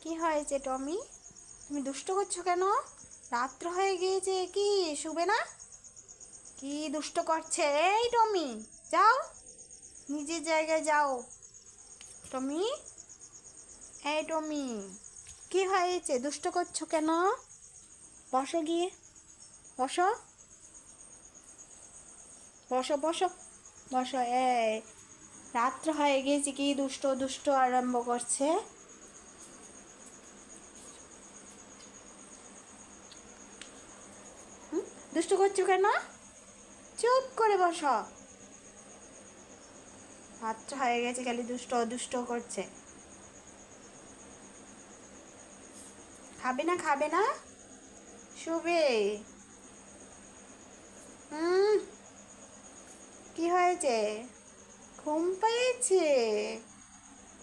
কি হয়েছে টমি? তুমি দুষ্ট করছো কেন? রাত্র হয়ে গিয়েছে, কি শুবে না? কি দুষ্ট করছে? এই টমি, যাও, নিজের জায়গায় যাও। টমি, এই টমি, কি হয়েছে? দুষ্ট করছো কেন? বসো গিয়ে, বসো, বসো বসো, বসো। এই রাত্র হয়ে গিয়েছে, কি দুষ্ট দুষ্ট আরম্ভ করছে? দুষ্ট করছো কেন? চুপ করে বসো। রাত্র হয়ে গেছে, খালি দুষ্ট দুষ্ট করছে। খাবে না, খাবে না? শুবে? হুম, কি হয়েছে? ঘুম পেয়েছে?